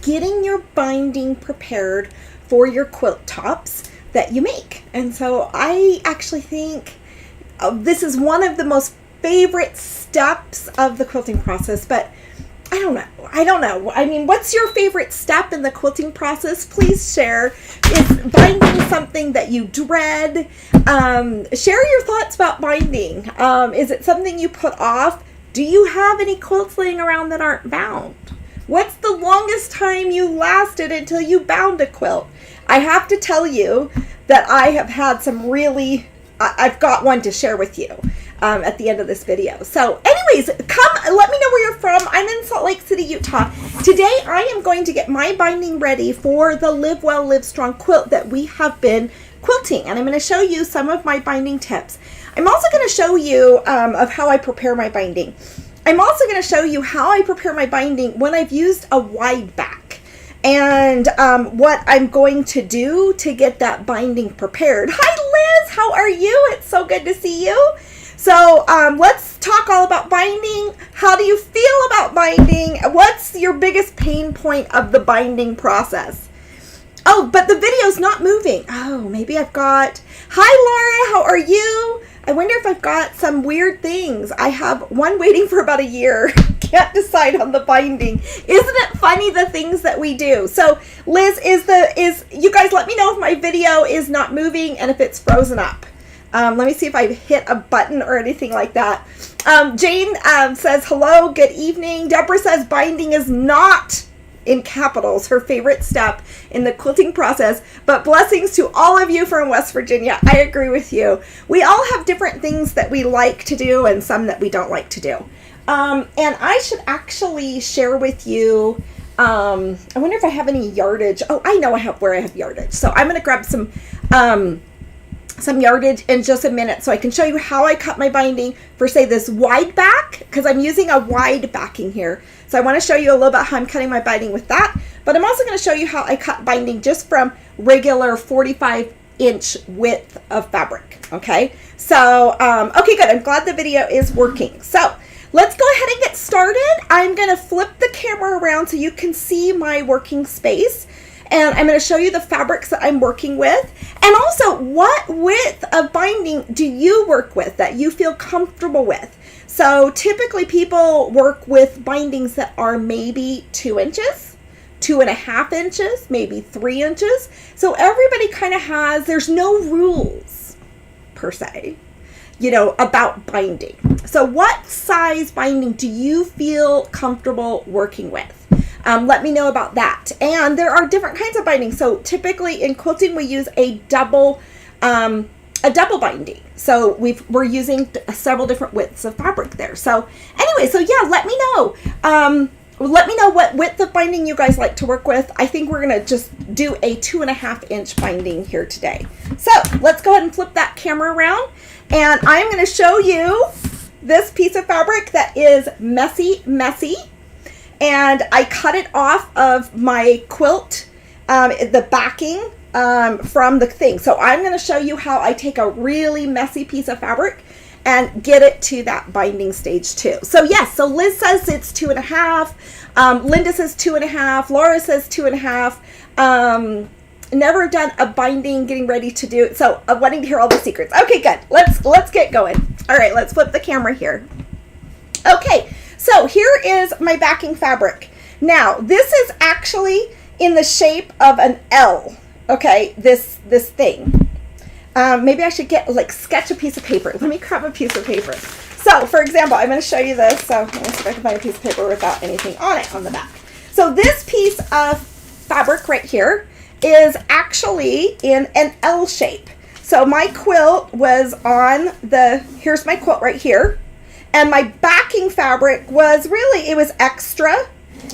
getting your binding prepared for your quilt tops that you make. And so I actually think this is one of the most favorite steps of the quilting process, but I don't know. I mean, what's your favorite step in the quilting process? Please share. Is binding something that you dread? Share your thoughts about binding. Is it something you put off? Do you have any quilts laying around that aren't bound? What's the longest time you lasted until you bound a quilt? I have to tell you that I have had some really, I've got one to share with you at the end of this video. So anyways, come let me know where you're from. I'm in Salt Lake City, Utah. Today I am going to get my binding ready for the Live Well, Live Strong quilt that we have been quilting. And I'm going to show you some of my binding tips. I'm also going to show you of how I prepare my binding. I'm also going to show you how I prepare my binding when I've used a wide back, and what I'm going to do to get that binding prepared. Hi Liz, how are you? It's so good to see you. So let's talk all about binding. How do you feel about binding? What's your biggest pain point of the binding process? Oh, but the video's not moving. Oh, maybe I've got, hi Laura, how are you? I wonder if I've got some weird things. I have one waiting for about a year. Can't decide on the binding. Isn't it funny the things that we do? So Liz, you guys let me know if my video is not moving and if it's frozen up. Let me see if I hit a button or anything like that. Jane says, hello, good evening. Deborah says binding is not, in capitals, her favorite step in the quilting process, but blessings to all of you from West Virginia. I agree with you. We all have different things that we like to do and some that we don't like to do. And I should actually share with you, I wonder if I have any yardage. Oh, I know where I have yardage. So I'm going to grab some yardage in just a minute so I can show you how I cut my binding for, say, this wide back, because I'm using a wide backing here. So I want to show you a little bit how I'm cutting my binding with that, but I'm also going to show you how I cut binding just from regular 45-inch width of fabric. Okay, so okay, good. I'm glad the video is working. So let's go ahead and get started. I'm going to flip the camera around so you can see my working space. And I'm going to show you the fabrics that I'm working with. And also, what width of binding do you work with that you feel comfortable with? So typically people work with bindings that are maybe 2 inches, 2.5 inches, maybe 3 inches. So everybody kind of has, there's no rules per se, you know, about binding. So what size binding do you feel comfortable working with? Let me know about that. And there are different kinds of binding. So typically in quilting, we use a double binding. So we're using several different widths of fabric there. So anyway, so yeah, let me know. Let me know what width of binding you guys like to work with. I think we're gonna just do a 2.5-inch binding here today. So let's go ahead and flip that camera around. And I'm gonna show you this piece of fabric that is messy. And I cut it off of my quilt, the backing from the thing. So I'm going to show you how I take a really messy piece of fabric and get it to that binding stage too. So yes, so Liz says it's 2.5. Linda says 2.5. Laura says 2.5. Never done a binding, getting ready to do it. So I'm wanting to hear all the secrets. Okay, good. Let's get going. All right, let's flip the camera here. Okay. So here is my backing fabric. Now, this is actually in the shape of an L, okay, this thing. Maybe I should sketch a piece of paper. Let me grab a piece of paper. So, for example, I'm going to show you this. So, let me see if I can find a piece of paper without anything on it on the back. So, this piece of fabric right here is actually in an L shape. So, my quilt was on here's my quilt right here. And my backing fabric was really, it was extra,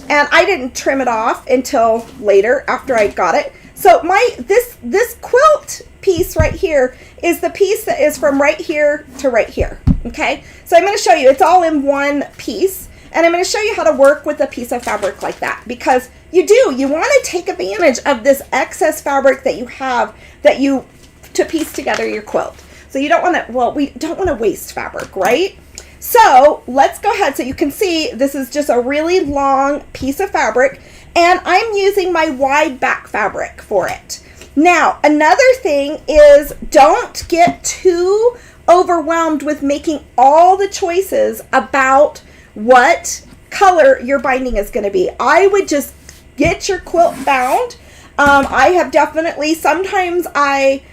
and I didn't trim it off until later after I got it. So this quilt piece right here is the piece that is from right here to right here, okay? So I'm going to show you, it's all in one piece, and I'm going to show you how to work with a piece of fabric like that, because you want to take advantage of this excess fabric that you have to piece together your quilt. So you don't want to, well, we don't want to waste fabric, right? So let's go ahead. So you can see this is just a really long piece of fabric, And I'm using my wide back fabric for it. Now, another thing is don't get too overwhelmed with making all the choices about what color your binding is going to be. I would just get your quilt bound. I have definitely, sometimes I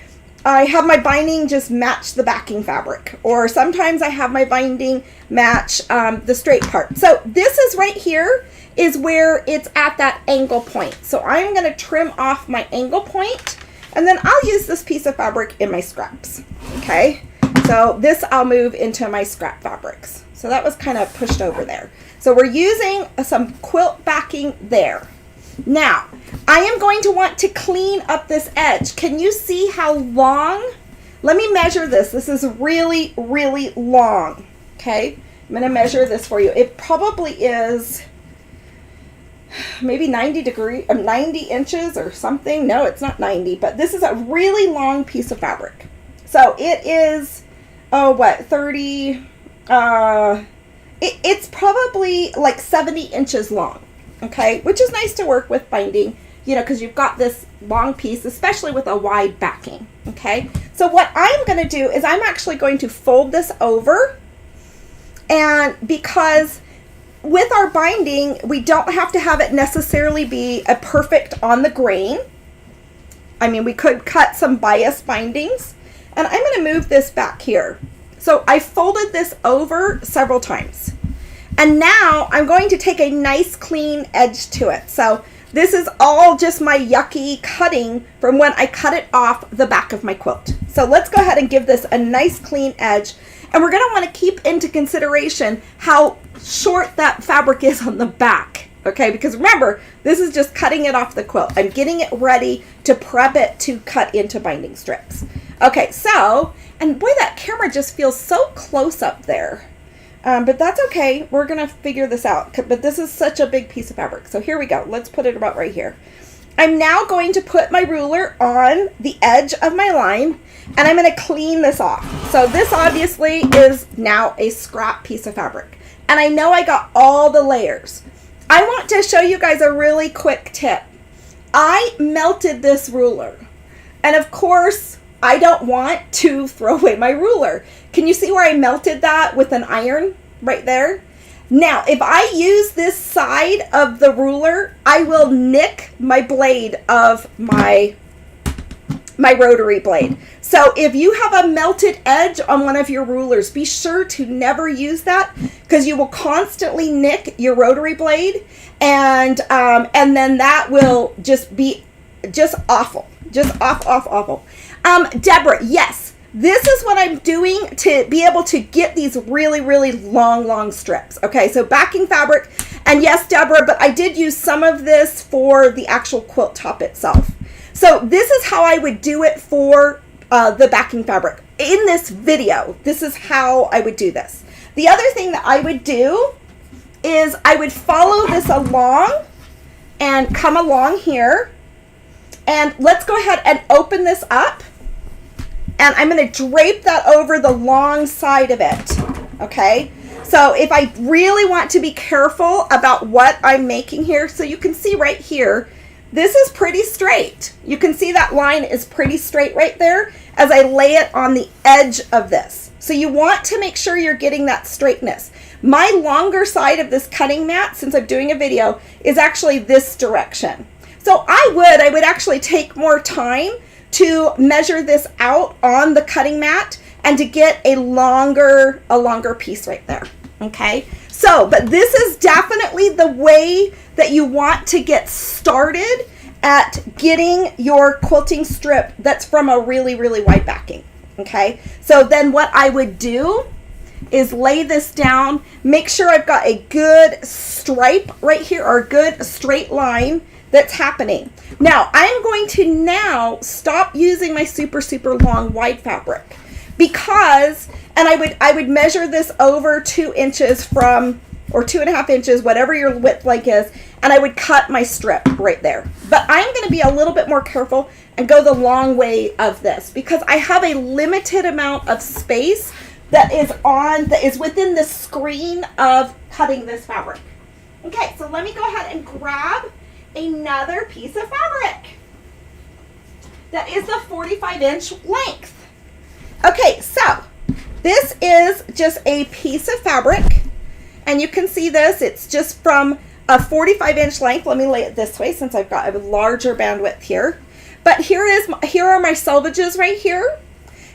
have my binding just match the backing fabric, or sometimes I have my binding match the straight part. So this is right here is where it's at that angle point. So I'm going to trim off my angle point, and then I'll use this piece of fabric in my scraps. Okay, so this I'll move into my scrap fabrics. So that was kind of pushed over there. So we're using some quilt backing there. Now, I am going to want to clean up this edge. Can you see how long? Let me measure this. This is really, really long. Okay, I'm going to measure this for you. It probably is maybe 90 inches or something. No, it's not 90, but this is a really long piece of fabric. So it is, oh, what, 30, it's probably like 70 inches long. Okay, which is nice to work with binding, you know, because you've got this long piece, especially with a wide backing. Okay, so what I'm going to do is I'm actually going to fold this over, and because with our binding, we don't have to have it necessarily be a perfect on the grain. I mean, we could cut some bias bindings, and I'm going to move this back here. So I folded this over several times. And now I'm going to take a nice clean edge to it. So this is all just my yucky cutting from when I cut it off the back of my quilt. So let's go ahead and give this a nice clean edge. And we're going to want to keep into consideration how short that fabric is on the back. Okay, because remember, this is just cutting it off the quilt. I'm getting it ready to prep it to cut into binding strips. Okay, so, and boy, that camera just feels so close up there. But that's okay. We're going to figure this out. But this is such a big piece of fabric. So here we go. Let's put it about right here. I'm now going to put my ruler on the edge of my line, and I'm going to clean this off. So this obviously is now a scrap piece of fabric. And I know I got all the layers. I want to show you guys a really quick tip. I melted this ruler. And of course, I don't want to throw away my ruler. Can you see where I melted that with an iron right there? Now, if I use this side of the ruler, I will nick my blade of my rotary blade. So if you have a melted edge on one of your rulers, be sure to never use that, because you will constantly nick your rotary blade, and then that will just be just awful. Just awful. Deborah, yes, this is what I'm doing to be able to get these really, really long strips. Okay, so backing fabric, and yes, Deborah, but I did use some of this for the actual quilt top itself. So this is how I would do it for the backing fabric. In this video, this is how I would do this. The other thing that I would do is I would follow this along and come along here. And let's go ahead and open this up. And I'm going to drape that over the long side of it. Okay. So if I really want to be careful about what I'm making here, so you can see right here, this is pretty straight. You can see that line is pretty straight right there as I lay it on the edge of this. So you want to make sure you're getting that straightness. My longer side of this cutting mat, since I'm doing a video, is actually this direction. So I would actually take more time to measure this out on the cutting mat and to get a longer piece right there. Okay, so, but this is definitely the way that you want to get started at getting your quilting strip that's from a really, really wide backing. Okay, so then what I would do is lay this down, make sure I've got a good stripe right here, or a good straight line that's happening. Now, I'm going to now stop using my super long wide fabric, because, and I would measure this over 2 inches from, or 2.5 inches, whatever your width like is, and I would cut my strip right there. But I'm going to be a little bit more careful and go the long way of this, because I have a limited amount of space that is within the screen of cutting this fabric. Okay, so let me go ahead and grab another piece of fabric that is the 45-inch length. Okay, so this is just a piece of fabric, and you can see this. It's just from a 45-inch length. Let me lay it this way since I've got a larger bandwidth here. But here are my selvages right here,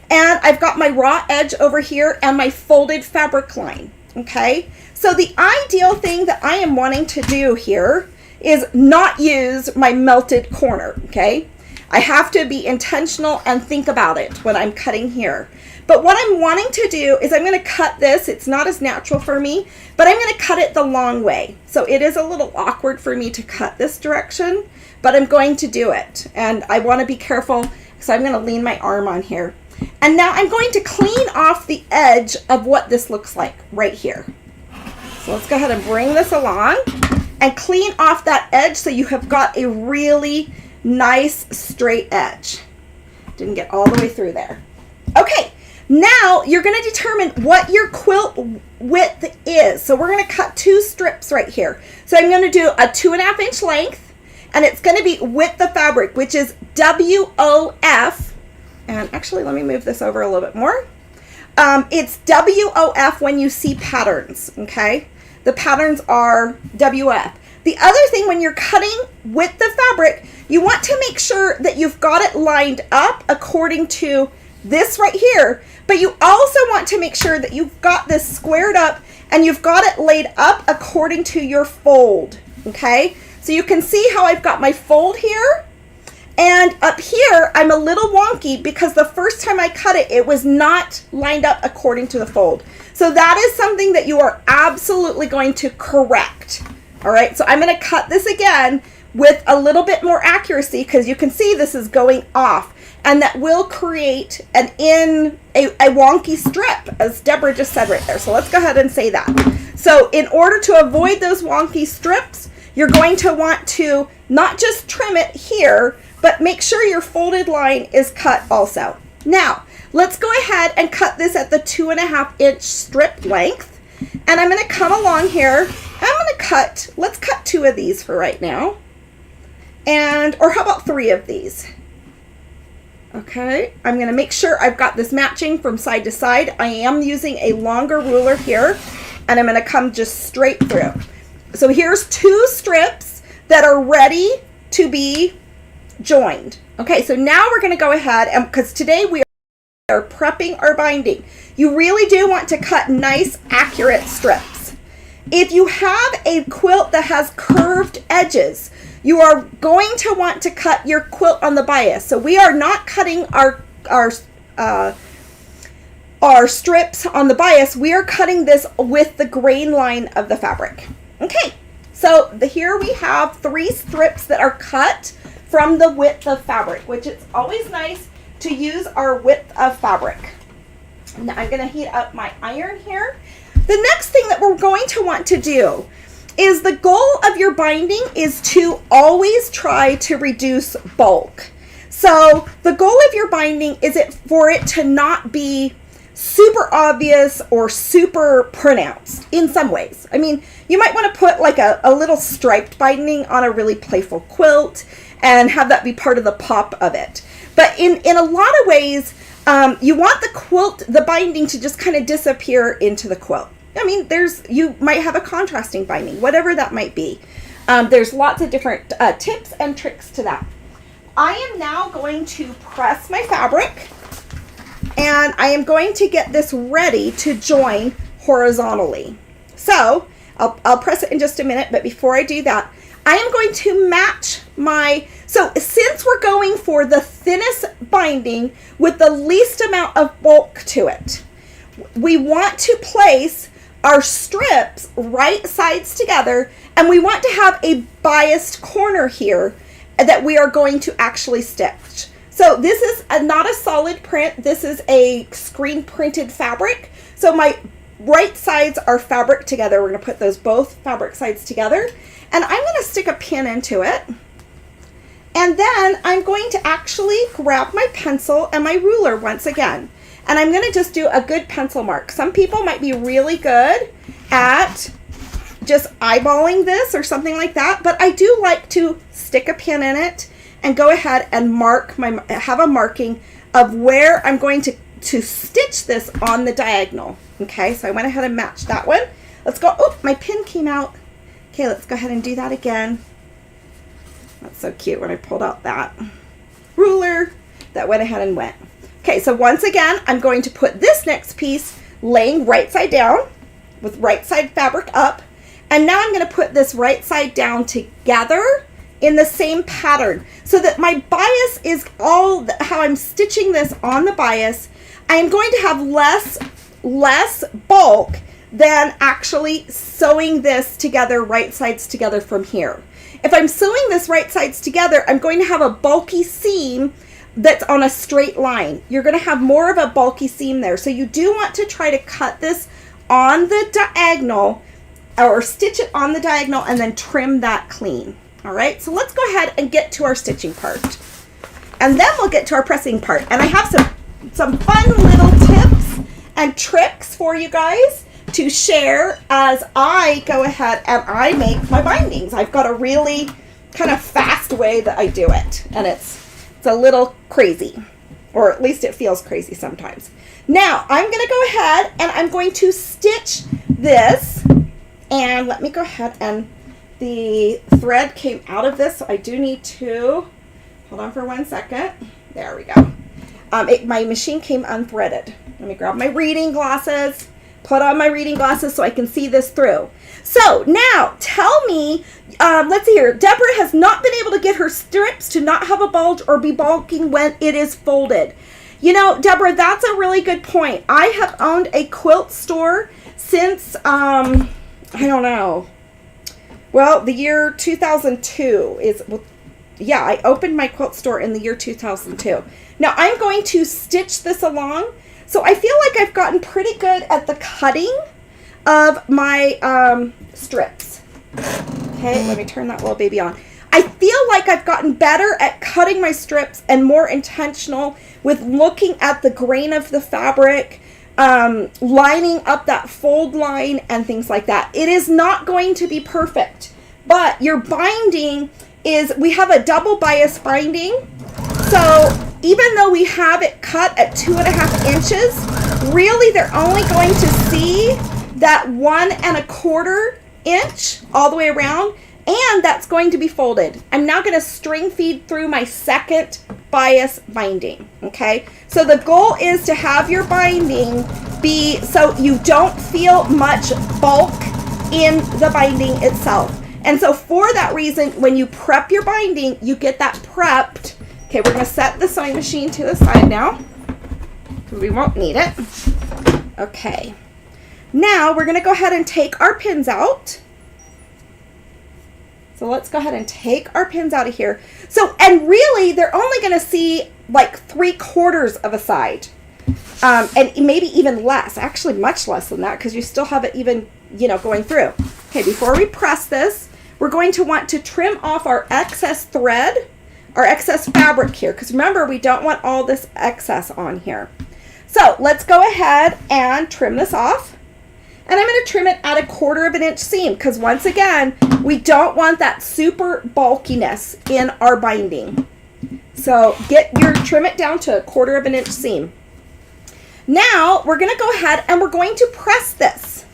and I've got my raw edge over here and my folded fabric line. Okay, so the ideal thing that I am wanting to do here is not use my melted corner. Okay, I have to be intentional and think about it when I'm cutting here. But what I'm wanting to do is I'm going to cut this. It's not as natural for me, but I'm going to cut it the long way. So it is a little awkward for me to cut this direction, but I'm going to do it. And I want to be careful, so I'm going to lean my arm on here. And now I'm going to clean off the edge of what this looks like right here. So let's go ahead and bring this along and clean off that edge so you have got a really nice straight edge. Didn't get all the way through there. Okay, now you're going to determine what your quilt width is. So we're going to cut 2 strips right here. So I'm going to do a 2.5-inch length, and it's going to be width of fabric, which is WOF. And actually, let me move this over a little bit more. It's WOF when you see patterns, okay? The patterns are WF. The other thing, when you're cutting with the fabric, you want to make sure that you've got it lined up according to this right here, but you also want to make sure that you've got this squared up and you've got it laid up according to your fold, okay? So you can see how I've got my fold here. And up here, I'm a little wonky because the first time I cut it, it was not lined up according to the fold. So that is something that you are absolutely going to correct. All right, so I'm going to cut this again with a little bit more accuracy because you can see this is going off. And that will create a wonky strip, as Deborah just said right there. So let's go ahead and say that. So in order to avoid those wonky strips, you're going to want to not just trim it here, but make sure your folded line is cut also. Now, let's go ahead and cut this at the 2.5-inch strip length. And I'm going to come along here. Let's cut 2 of these for right now. Or how about 3 of these? Okay, I'm going to make sure I've got this matching from side to side. I am using a longer ruler here, and I'm going to come just straight through. So here's 2 strips that are ready to be joined. Okay, so now we're going to go ahead, and because today we are prepping our binding, you really do want to cut nice, accurate strips. If you have a quilt that has curved edges, you are going to want to cut your quilt on the bias. So we are not cutting our strips on the bias. We are cutting this with the grain line of the fabric. Okay, so here we have 3 strips that are cut from the width of fabric, which is always nice to use our width of fabric. Now I'm going to heat up my iron here. The next thing that we're going to want to do is the goal of your binding is to always try to reduce bulk. So the goal of your binding is for it to not be super obvious or super pronounced in some ways. I mean, you might want to put like a little striped binding on a really playful quilt and have that be part of the pop of it. But in a lot of ways, you want the binding to just kind of disappear into the quilt. I mean, you might have a contrasting binding, whatever that might be. There's lots of different tips and tricks to that. I am now going to press my fabric, and I am going to get this ready to join horizontally. So I'll press it in just a minute, but before I do that, I am going to match so since we're going for the thinnest binding with the least amount of bulk to it, we want to place our strips right sides together, and we want to have a biased corner here that we are going to actually stitch. So this is not a solid print. This is a screen printed fabric. So my right sides are fabric together. We're going to put those both fabric sides together, and I'm going to stick a pin into it. And then I'm going to actually grab my pencil and my ruler once again. And I'm going to just do a good pencil mark. Some people might be really good at just eyeballing this or something like that, but I do like to stick a pin in it and go ahead and have a marking of where I'm going to stitch this on the diagonal. Okay, so I went ahead and matched that one. Let's go. Oh, my pin came out. Okay, let's go ahead and do that again. That's so cute when I pulled out that ruler that went ahead and went. Okay, so once again, I'm going to put this next piece laying right side down with right side fabric up. And now I'm going to put this right side down together in the same pattern so that my bias is how I'm stitching this on the bias. I am going to have less bulk than actually sewing this together, right sides together from here. If I'm sewing this right sides together, I'm going to have a bulky seam that's on a straight line. You're going to have more of a bulky seam there. So you do want to try to cut this on the diagonal or stitch it on the diagonal and then trim that clean. All right, so let's go ahead and get to our stitching part. And then we'll get to our pressing part. And I have some fun little tips and tricks for you guys to share as I go ahead and I make my bindings. I've got a really kind of fast way that I do it, and it's a little crazy, or at least it feels crazy sometimes. Now I'm going to go ahead and I'm going to stitch this, and let me go ahead, and the thread came out of this, so I do need to hold on for 1 second. There we go. My machine came unthreaded. Let me grab my reading glasses, put on my reading glasses so I can see this through. So now tell me, let's see here. Deborah has not been able to get her strips to not have a bulge or be bulking when it is folded. You know, Deborah, that's a really good point. I have owned a quilt store since, I don't know, well, the year 2002 is, well, yeah, I opened my quilt store in the year 2002. Now I'm going to stitch this along. So I feel like I've gotten pretty good at the cutting of my strips. Okay, let me turn that little baby on. I feel like I've gotten better at cutting my strips and more intentional with looking at the grain of the fabric, lining up that fold line and things like that. It is not going to be perfect, but your binding is, we have a double bias binding. So even though we have it cut at 2.5 inches, really they're only going to see that 1.25 inch all the way around, and that's going to be folded. I'm now going to string feed through my second bias binding. Okay, so the goal is to have your binding be so you don't feel much bulk in the binding itself. And so for that reason, when you prep your binding, you get that prepped. Okay, we're going to set the sewing machine to the side now because we won't need it. Okay, now we're going to go ahead and take our pins out. So let's go ahead and take our pins out of here. So, and really, they're only going to see like 3/4 of a side, and maybe even less. Actually, much less than that because you still have it even, you know, going through. Okay, before we press this, we're going to want to trim off our excess thread, our excess fabric here, because remember, we don't want all this excess on here. So let's go ahead and trim this off. And I'm going to trim it at 1/4 inch seam because once again, we don't want that super bulkiness in our binding. So trim it down to 1/4 inch seam. Now we're going to go ahead and we're going to press this.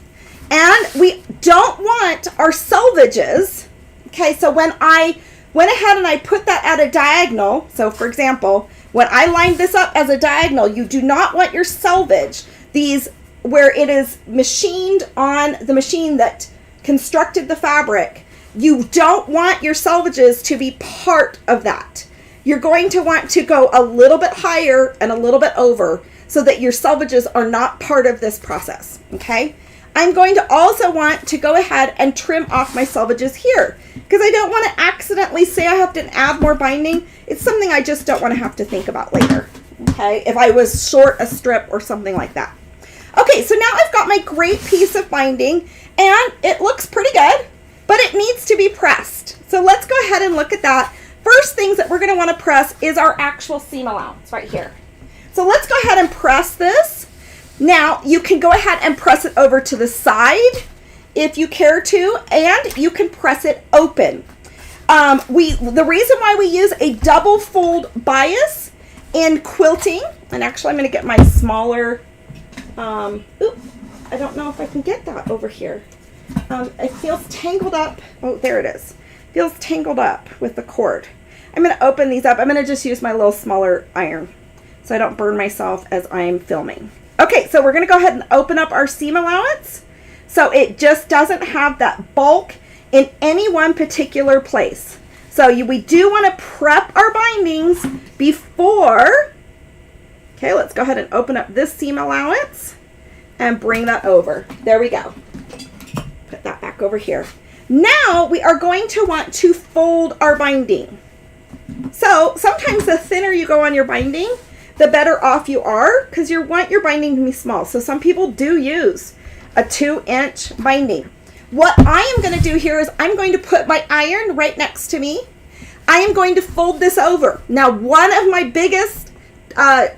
And we don't want our selvages. Okay, so when I went ahead and I put that at a diagonal, so for example, when I lined this up as a diagonal, you do not want your selvage, these where it is machined on the machine that constructed the fabric, you don't want your selvages to be part of that. You're going to want to go a little bit higher and a little bit over so that your selvages are not part of this process, okay? I'm going to also want to go ahead and trim off my selvages here because I don't want to accidentally say I have to add more binding. It's something I just don't want to have to think about later, okay? If I was short a strip or something like that. Okay, so now I've got my great piece of binding and it looks pretty good, but it needs to be pressed. So let's go ahead and look at that. First things that we're going to want to press is our actual seam allowance right here. So let's go ahead and press this. Now you can go ahead and press it over to the side if you care to, and you can press it open. The reason why we use a double fold bias in quilting, and actually I'm going to get my smaller, I don't know if I can get that over here. It feels tangled up. Oh, there it is. Feels tangled up with the cord. I'm going to open these up. I'm going to just use my little smaller iron so I don't burn myself as I'm filming. Okay, so we're going to go ahead and open up our seam allowance so it just doesn't have that bulk in any one particular place. So we do want to prep our bindings before. Okay, let's go ahead and open up this seam allowance and bring that over. There we go. Put that back over here. Now we are going to want to fold our binding. So sometimes the thinner you go on your binding, the better off you are, because you want your binding to be small. So some people do use a 2-inch binding. What I am going to do here is I'm going to put my iron right next to me. I am going to fold this over. Now, one of my biggest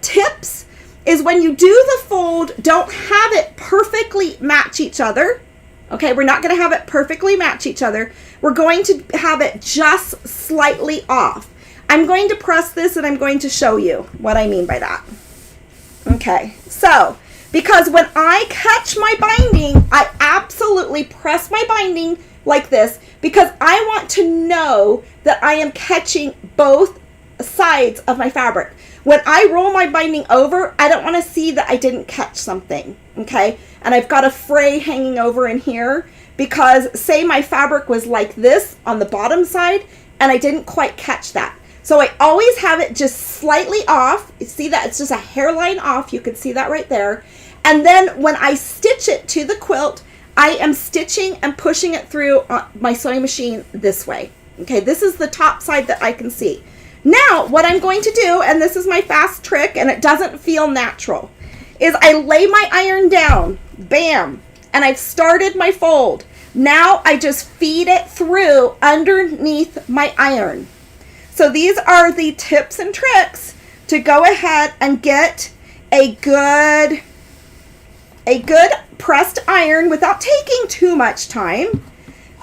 tips is when you do the fold, don't have it perfectly match each other. Okay, we're not going to have it perfectly match each other. We're going to have it just slightly off. I'm going to press this and I'm going to show you what I mean by that. Okay, so because when I catch my binding, I absolutely press my binding like this because I want to know that I am catching both sides of my fabric. When I roll my binding over, I don't want to see that I didn't catch something, okay? And I've got a fray hanging over in here because say my fabric was like this on the bottom side and I didn't quite catch that. So I always have it just slightly off. You see that? It's just a hairline off. You can see that right there. And then when I stitch it to the quilt, I am stitching and pushing it through my sewing machine this way. Okay, this is the top side that I can see. Now, what I'm going to do, and this is my fast trick, and it doesn't feel natural, is I lay my iron down, bam, and I've started my fold. Now I just feed it through underneath my iron. So these are the tips and tricks to go ahead and get a good pressed iron without taking too much time.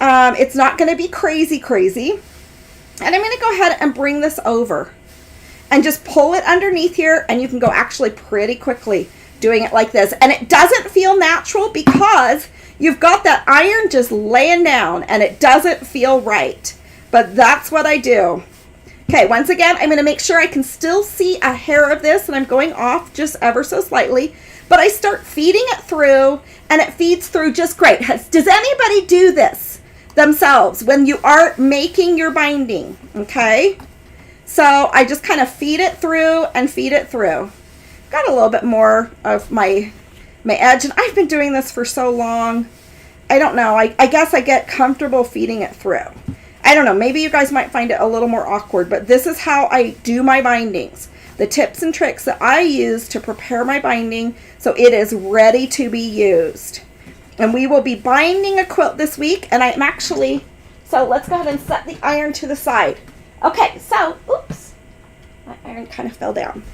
It's not going to be crazy. And I'm going to go ahead and bring this over and just pull it underneath here, and you can go actually pretty quickly doing it like this. And it doesn't feel natural because you've got that iron just laying down and it doesn't feel right. But that's what I do. Okay, once again, I'm going to make sure I can still see a hair of this, and I'm going off just ever so slightly. But I start feeding it through, and it feeds through just great. Does anybody do this themselves when you are making your binding? Okay, so I just kind of feed it through and feed it through. Got a little bit more of my edge, and I've been doing this for so long. I don't know. I guess I get comfortable feeding it through. I don't know. Maybe you guys might find it a little more awkward, but this is how I do my bindings. The tips and tricks that I use to prepare my binding so it is ready to be used. And we will be binding a quilt this week, and I'm actually, so let's go ahead and set the iron to the side. Okay, so, oops, my iron kind of fell down.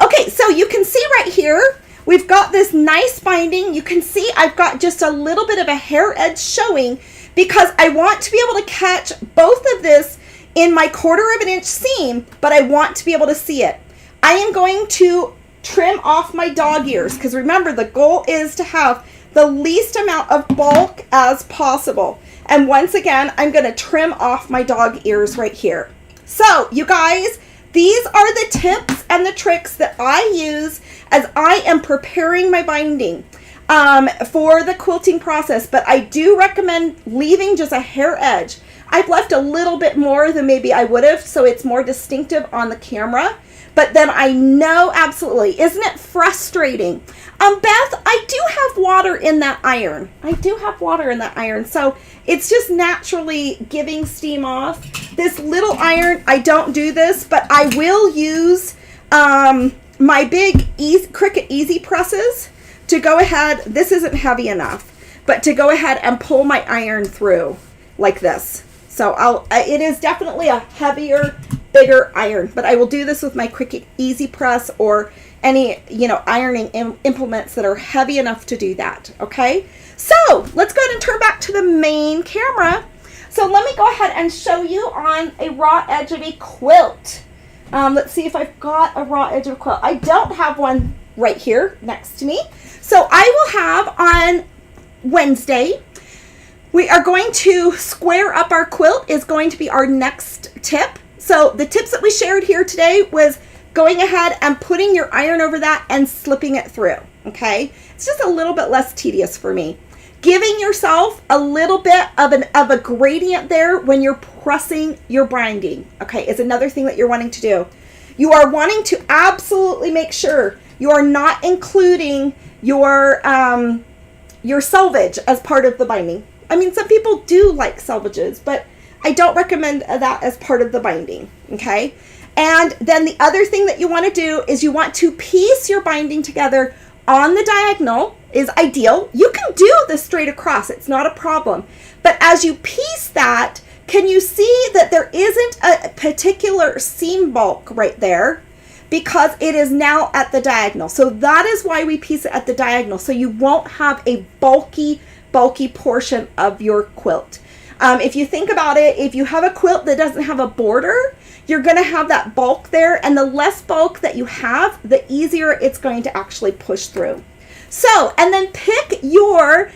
Okay, so you can see right here, we've got this nice binding. You can see I've got just a little bit of a hair edge showing because I want to be able to catch both of this in my 1/4 inch seam, but I want to be able to see it. I am going to trim off my dog ears because remember, the goal is to have the least amount of bulk as possible. And once again, I'm going to trim off my dog ears right here. So you guys, these are the tips and the tricks that I use as I am preparing my binding for the quilting process. But I do recommend leaving just a hair edge. I've left a little bit more than maybe I would have, so it's more distinctive on the camera. But then I know absolutely, isn't it frustrating? Beth, I do have water in that iron. So it's just naturally giving steam off. This little iron, I don't do this, but I will use my big Cricut Easy presses to go ahead. This isn't heavy enough, but to go ahead and pull my iron through like this. So it is definitely a heavier bigger iron, but I will do this with my quick easy press or any, ironing implements that are heavy enough to do that. Okay, so let's go ahead and turn back to the main camera. So let me go ahead and show you on a raw edge of a quilt. Let's see if I've got a raw edge of a quilt. I don't have one right here next to me. So I will have on Wednesday, we are going to square up our quilt is going to be our next tip. So the tips that we shared here today was going ahead and putting your iron over that and slipping it through. Okay, it's just a little bit less tedious for me. Giving yourself a little bit of a gradient there when you're pressing your binding, okay, is another thing that you're wanting to do. You are wanting to absolutely make sure you are not including your selvage as part of the binding. I mean, some people do like selvages, but I don't recommend that as part of the binding, okay? And then the other thing that you want to do is you want to piece your binding together on the diagonal is ideal. You can do the straight across, it's not a problem. But as you piece that, can you see that there isn't a particular seam bulk right there? Because it is now at the diagonal. So that is why we piece it at the diagonal. So you won't have a bulky portion of your quilt. If you think about it, if you have a quilt that doesn't have a border, you're going to have that bulk there, and the less bulk that you have, the easier it's going to actually push through. So, and then pick your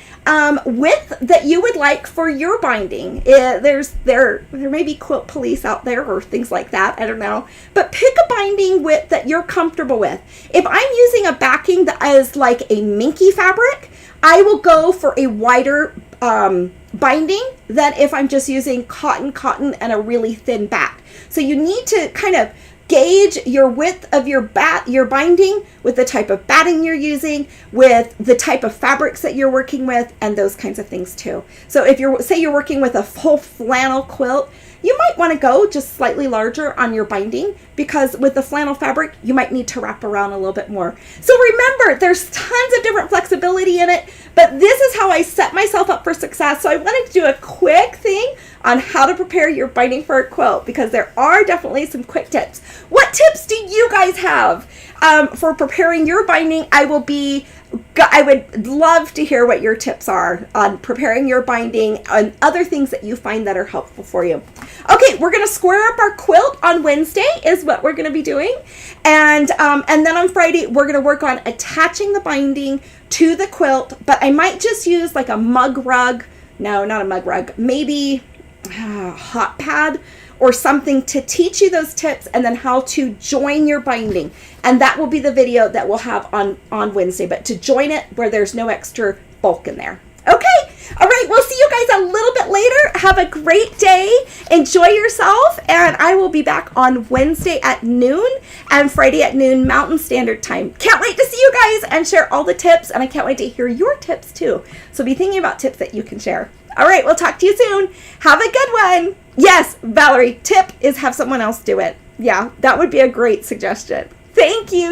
width that you would like for your binding. There may be quilt police out there or things like that, I don't know. But pick a binding width that you're comfortable with. If I'm using a backing that is like a minky fabric, I will go for a wider binding than if I'm just using cotton and a really thin back. So you need to kind of gauge your width of your binding with the type of batting you're using, with the type of fabrics that you're working with, and those kinds of things too. So if you're working with a full flannel quilt, you might want to go just slightly larger on your binding, because with the flannel fabric, you might need to wrap around a little bit more. So remember, there's tons of different flexibility in it, but this is how I set myself up for success. So I wanted to do a quick thing on how to prepare your binding for a quilt, because there are definitely some quick tips. What tips do you guys have for preparing your binding? I would love to hear what your tips are on preparing your binding and other things that you find that are helpful for you. Okay, we're going to square up our quilt on Wednesday is what we're going to be doing. And then on Friday, we're going to work on attaching the binding to the quilt, but I might just use like a mug rug. No, not a mug rug. Maybe a hot pad or something to teach you those tips, and then how to join your binding. And that will be the video that we'll have on Wednesday, but to join it where there's no extra bulk in there. Okay, all right, we'll see you guys a little bit later. Have a great day, enjoy yourself, and I will be back on Wednesday at noon and Friday at noon Mountain Standard Time. Can't wait to see you guys and share all the tips, and I can't wait to hear your tips too. So be thinking about tips that you can share. All right, we'll talk to you soon. Have a good one. Yes, Valerie, tip is have someone else do it. Yeah, that would be a great suggestion. Thank you.